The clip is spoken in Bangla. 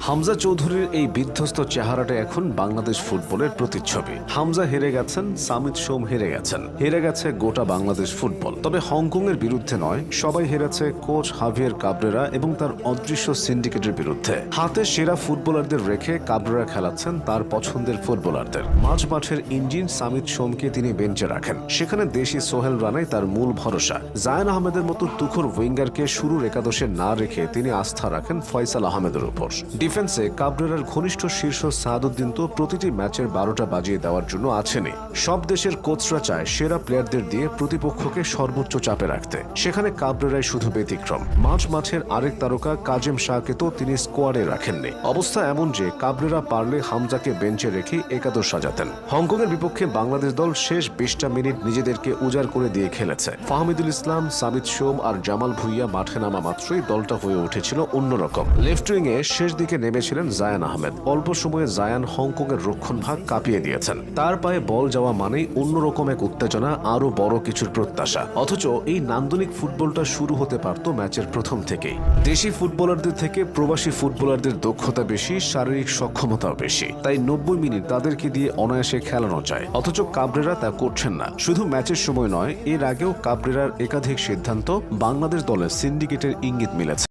হামজা চৌধুরীর এই বিধ্বস্ত চেহারাটা এখন বাংলাদেশ ফুটবলের প্রতিচ্ছবি। হামজা হেরে গেছেন, সামিদ সোম হেরে গেছেন, হেরে গেছে গোটা বাংলাদেশ ফুটবল। তবে হংকং এর বিরুদ্ধে নয়, সবাই হেরেছে কোচ হাভিয়ের কাবরেরা এবং তার অদৃশ্য সিন্ডিকেটের বিরুদ্ধে। হাতে সেরা ফুটবলারদের রেখে কাবরেরা খেলাচ্ছেন তার পছন্দের ফুটবলারদের। মাঝ মাঠের ইঞ্জিন সামিদ সোমকে তিনি বেঞ্চে রাখেন, সেখানে দেশি সোহেল রানাই তার মূল ভরসা। জায়ান আহমেদের মতো তুখর উইঙ্গারকে শুরুর একাদশে না রেখে তিনি আস্থা রাখেন ফয়সাল আহমেদের উপর। ডিফেন্সে কাবরেরার ঘনিষ্ঠ শীর্ষ সাদউদ্দিন তো প্রতিটি ম্যাচের 12টা বাজিয়ে দেওয়ার জন্য আছেনই। সব দেশের কোচরা চায় সেরা প্লেয়ারদের দিয়ে প্রতিপক্ষকে সর্বোচ্চ চাপে রাখতে, সেখানে কাবরেরাই শুধু ব্যতিক্রম। মাঝ মাঠের আরেক তারকা কাজেম শাহকে তো তিনি স্কোয়াডে রাখেননি। অবস্থা এমন যে কাবরেরা পারলে হামজাকে বেঞ্চে রেখে একাদশ সাজাতেন। হংকংয়ের বিপক্ষে বাংলাদেশ দল শেষ 20টা মিনিট নিজেদেরকে উজাড় করে দিয়ে খেলেছে। ফাহমিদুল ইসলাম, সামিদ সোম আর জামাল ভুইয়া মাঠে নামা মাত্রই দলটা হয়ে উঠেছিল অন্যরকম। লেফট উইংয়ে শেষ দিকে নেমেছিলেন জায়ান আহমেদ। অল্প সময়ে জায়ান হংকংয়ের রক্ষণভাগ কাঁপিয়ে দিয়েছেন। তার পায়ে বল যাওয়া মানেই অন্যরকম এক উত্তেজনা, আরো বড় কিছুর প্রত্যাশা। অথচ এই নান্দনিক ফুটবলটা শুরু হতে পারত ম্যাচের প্রথম থেকেই। দেশি ফুটবলারদের থেকে প্রবাসী ফুটবলারদের দক্ষতা বেশি, শারীরিক সক্ষমতাও বেশি, তাই 90 মিনিট তাদেরকে দিয়ে অনায়াসে খেলানো যায়। অথচ কাবরেরা তা করছেন না। শুধু ম্যাচের সময় নয়, এর আগেও কাবরেরার একাধিক সিদ্ধান্ত বাংলাদেশ দলের সিন্ডিকেটের ইঙ্গিত মিলেছে।